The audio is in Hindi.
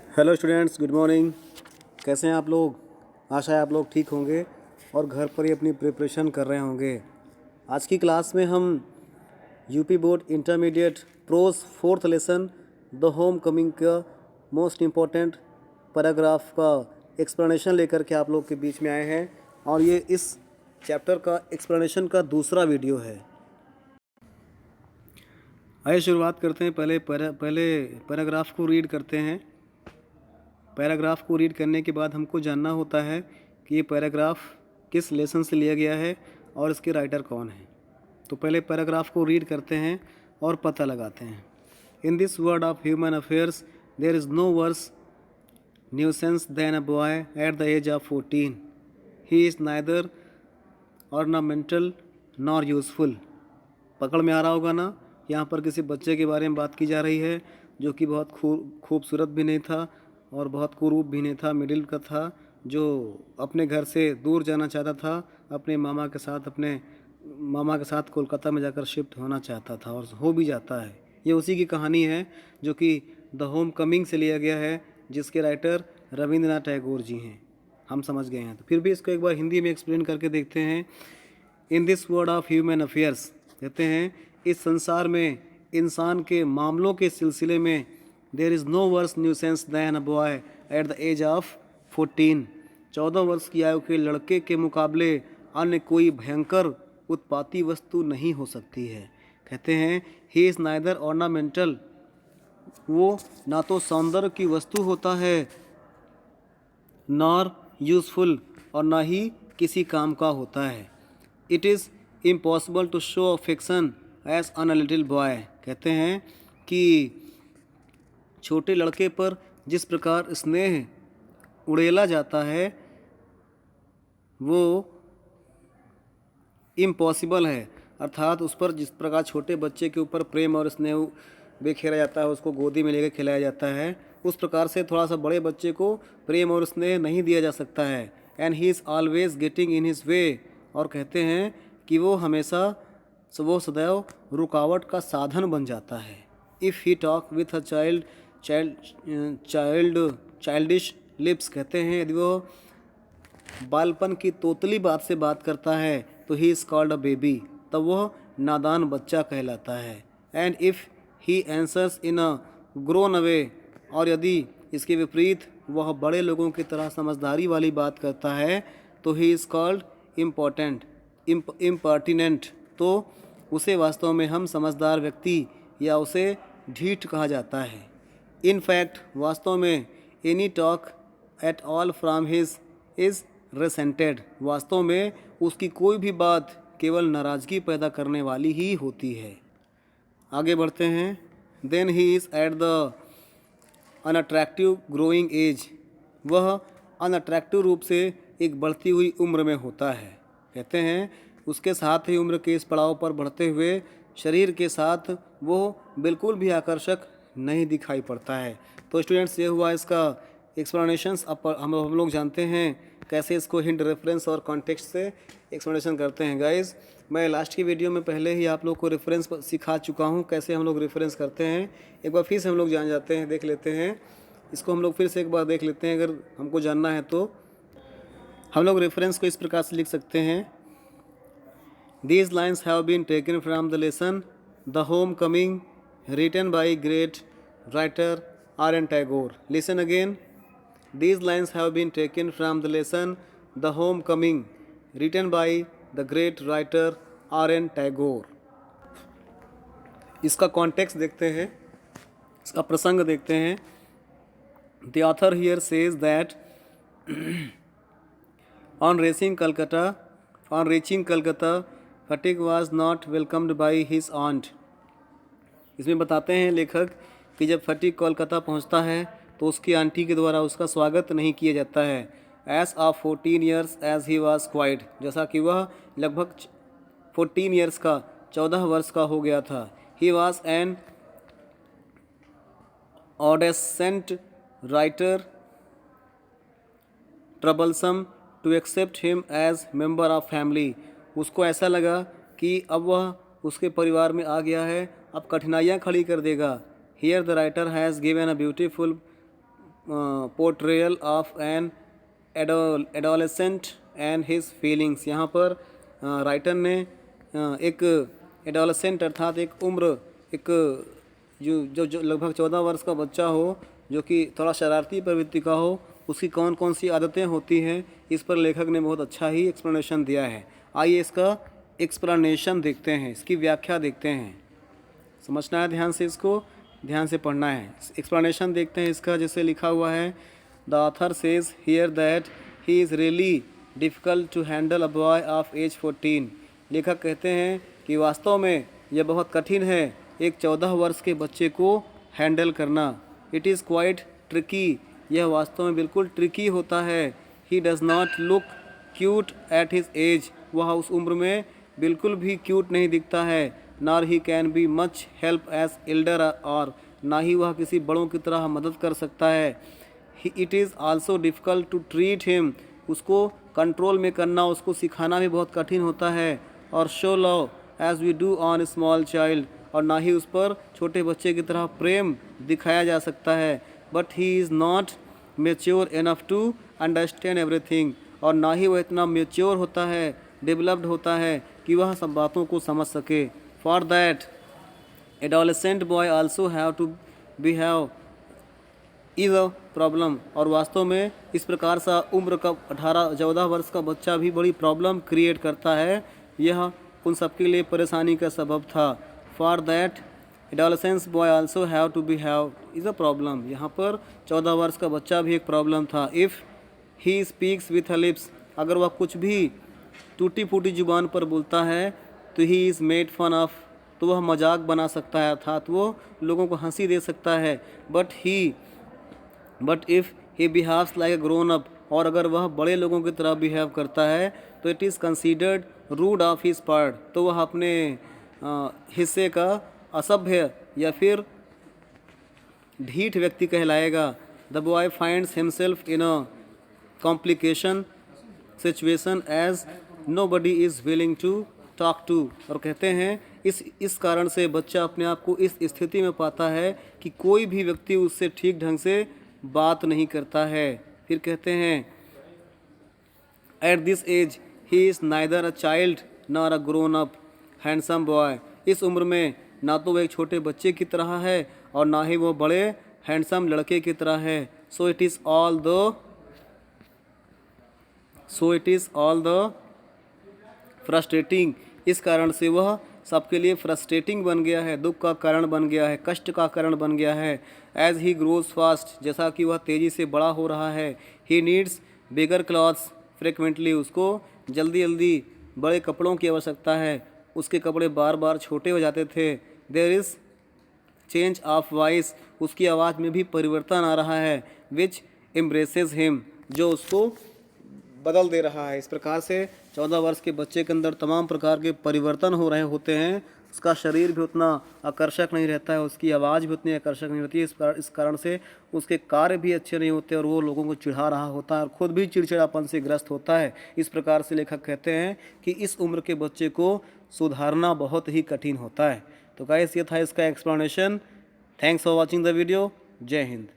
Hello students, good morning. कैसे हैं आप लोग? आशा है आप लोग ठीक होंगे और घर पर ही अपनी प्रिपरेशन कर रहे होंगे। आज की क्लास में हम UP board intermediate prose fourth lesson the homecoming का मोस्ट इम्पॉर्टेंट पैराग्राफ का एक्सप्लेनेशन लेकर के आप लोग के बीच में आए हैं और ये इस चैप्टर का एक्सप्लेनेशन का दूसरा वीडियो है। आइए शुरुआत करते हैं। पहले पैराग्राफ को रीड करते हैं। पैराग्राफ को रीड करने के बाद हमको जानना होता है कि ये पैराग्राफ किस लेसन से लिया गया है और इसके राइटर कौन है। तो पहले पैराग्राफ को रीड करते हैं और पता लगाते हैं। In this world of human affairs there is no worse nuisance than a boy at the age of 14। He is neither ornamental nor useful. पकड़ में आ रहा होगा ना? यहाँ पर किसी बच्चे के बारे में बात की जा रही है जो कि बहुत खूबसूरत भी नहीं था और बहुत कुरूप भी नहीं था, मिडिल का था, जो अपने घर से दूर जाना चाहता था, अपने मामा के साथ कोलकाता में जाकर शिफ्ट होना चाहता था और हो भी जाता है। ये उसी की कहानी है जो कि द होम कमिंग से लिया गया है, जिसके राइटर रविंद्रनाथ टैगोर जी हैं। हम समझ गए हैं, तो फिर भी इसको एक बार हिंदी में एक्सप्लेन करके देखते हैं। In this world of human affairs कहते हैं, इस संसार में इंसान के मामलों के सिलसिले में there is no worse nuisance than a boy at the age of 14। 14 वर्ष की आयु के लड़के के मुकाबले अन्य कोई भयंकर उत्पाती वस्तु नहीं हो सकती है। कहते हैं, ही इज़ नाइदर ऑर्नामेंटल, वो ना तो सौंदर्य की वस्तु होता है, नॉर यूज़फुल, और ना ही किसी काम का होता है। It is impossible to show affection as on a little boy. कहते हैं कि छोटे लड़के पर जिस प्रकार स्नेह उड़ेला जाता है वो इम्पॉसिबल है, अर्थात उस पर जिस प्रकार छोटे बच्चे के ऊपर प्रेम और स्नेह बिखेरा जाता है, उसको गोदी में लेकर खिलाया जाता है, उस प्रकार से थोड़ा सा बड़े बच्चे को प्रेम और स्नेह नहीं दिया जा सकता है। And he is always getting in his way, और कहते हैं कि वो सदैव रुकावट का साधन बन जाता है। If he talk with a childish lips, कहते हैं यदि वो बालपन की तोतली बात से बात करता है तो he is called a baby, तब वह नादान बच्चा कहलाता है। And if he answers in a grown away, और यदि इसके विपरीत वह बड़े लोगों की तरह समझदारी वाली बात करता है तो ही इज़ कॉल्ड इम्पर्टिनेंट, तो उसे वास्तव में हम समझदार व्यक्ति या उसे ढीठ कहा जाता है। इन फैक्ट, वास्तव में any talk at all from his is resented, वास्तव में उसकी कोई भी बात केवल नाराज़गी पैदा करने वाली ही होती है। आगे बढ़ते हैं। Then he is at the unattractive growing age, वह अनअट्रैक्टिव रूप से एक बढ़ती हुई उम्र में होता है। कहते हैं उसके साथ ही उम्र के इस पड़ाव पर बढ़ते हुए शरीर के साथ वो बिल्कुल भी आकर्षक नहीं दिखाई पड़ता है। तो स्टूडेंट्स, ये हुआ इसका एक्सप्लेनेशंस। अब हम लोग जानते हैं कैसे इसको हिंट, रेफरेंस और कॉन्टेक्स्ट से एक्सप्लेनेशन करते हैं। गाइस, मैं लास्ट की वीडियो में पहले ही आप लोग को रेफरेंस सिखा चुका हूँ, कैसे हम लोग रेफरेंस करते हैं। एक बार फिर से हम लोग जान जाते हैं, देख लेते हैं इसको। हम लोग फिर से एक बार देख लेते हैं, अगर हमको जानना है तो। हम लोग रेफरेंस को इस प्रकार से लिख सकते हैं। These lines have been taken from the lesson The Homecoming, written by great writer R.N. Tagore. Listen again. These lines have been taken from the lesson The Homecoming, written by the great writer R.N. Tagore. इसका कॉन्टेक्स्ट देखते हैं, इसका प्रसंग देखते हैं। The author here says that on reaching Calcutta, fatigue was not welcomed by his aunt. इसमें बताते हैं लेखक कि जब फटीक कोलकाता पहुंचता है तो उसकी आंटी के द्वारा उसका स्वागत नहीं किया जाता है। As of 14 years as he was quite, जैसा कि वह लगभग 14 ईयर्स का, 14 वर्ष का हो गया था। He was an adolescent writer, troublesome to accept him as member of family. उसको ऐसा लगा कि अब वह उसके परिवार में आ गया है, अब कठिनाइयाँ खड़ी कर देगा। Here the writer has given a beautiful portrayal of an adolescent and his feelings. यहाँ पर राइटर ने एक एडोलेसेंट अर्थात एक उम्र, एक जो लगभग 14 वर्ष का बच्चा हो, जो कि थोड़ा शरारती प्रवृत्ति का हो, उसकी कौन कौन सी आदतें होती हैं, इस पर लेखक ने बहुत अच्छा ही एक्सप्लेनेशन दिया है। आइए इसका एक्सप्लेनेशन देखते हैं, इसकी व्याख्या देखते हैं। समझना है ध्यान से, इसको ध्यान से पढ़ना है। एक्सप्लेनेशन देखते हैं इसका। जैसे लिखा हुआ है, the author says here that he is really difficult to handle a boy of age 14। लेखक कहते हैं कि वास्तव में यह बहुत कठिन है एक 14 वर्ष के बच्चे को हैंडल करना। इट इज़ क्वाइट ट्रिकी, यह वास्तव में बिल्कुल ट्रिकी होता है। He does not look cute at his age, वह उस उम्र में बिल्कुल भी क्यूट नहीं दिखता है। Nor he can be much help as elder, और ना ही वह किसी बड़ों की तरह मदद कर सकता है। It is also difficult to treat him, उसको कंट्रोल में करना, उसको सिखाना भी बहुत कठिन होता है। और show love as we do on small child, और ना ही उस पर छोटे बच्चे की तरह प्रेम दिखाया जा सकता है। But he is not mature enough to understand everything, और ना ही वह इतना मेच्योर होता है, डेवलप्ड होता है कि वह सब बातों को समझ सके। For that adolescent boy also have to behave is a problem, और वास्तव में इस प्रकार सा उम्र का 14 वर्ष का बच्चा भी बड़ी प्रॉब्लम क्रिएट करता है। यह उन सबके लिए परेशानी का सबब था। For that adolescence boy also have to behave is a problem, यहाँ पर 14 वर्ष का बच्चा भी एक प्रॉब्लम था। If he speaks with lips, अगर वह कुछ भी टूटी फूटी जुबान पर बोलता है, तो he is made fun of, तो वह मजाक बना सकता है, अर्थात वो लोगों को हंसी दे सकता है। But if he behaves like a grown up, और अगर वह बड़े लोगों की तरह बिहेव करता है, तो it is considered root of his part, तो वह अपने हिस्से का असभ्य या फिर ढीठ व्यक्ति कहलाएगा। The boy finds himself in a complication situation as nobody is willing to talk to, और कहते हैं इस कारण से बच्चा अपने आप को इस स्थिति में पाता है कि कोई भी व्यक्ति उससे ठीक ढंग से बात नहीं करता है। फिर कहते हैं, at this age he is neither a child nor a grown up handsome boy, इस उम्र में ना तो वह एक छोटे बच्चे की तरह है और ना ही वो बड़े हैंडसम लड़के की तरह है। So it is all the frustrating, इस कारण से वह सबके लिए फ्रस्ट्रेटिंग बन गया है, दुख का कारण बन गया है, कष्ट का कारण बन गया है। एज ही ग्रोज फास्ट, जैसा कि वह तेज़ी से बड़ा हो रहा है। He needs bigger clothes frequently, उसको जल्दी जल्दी बड़े कपड़ों की आवश्यकता है, उसके कपड़े बार बार छोटे हो जाते थे। There is change of voice, उसकी आवाज़ में भी परिवर्तन आ रहा है। विच एम्ब्रेसेस हिम, जो उसको बदल दे रहा है। इस प्रकार से 14 वर्ष के बच्चे के अंदर तमाम प्रकार के परिवर्तन हो रहे होते हैं। उसका शरीर भी उतना आकर्षक नहीं रहता है, उसकी आवाज़ भी उतनी आकर्षक नहीं होती है। इस कारण से उसके कार्य भी अच्छे नहीं होते और वो लोगों को चिढ़ा रहा होता है और ख़ुद भी चिड़चिड़ापन से ग्रस्त होता है। इस प्रकार से लेखक कहते हैं कि इस उम्र के बच्चे को सुधारना बहुत ही कठिन होता है। तो गाइस, ये था इसका explanation. Thanks for watching the video. जय हिंद।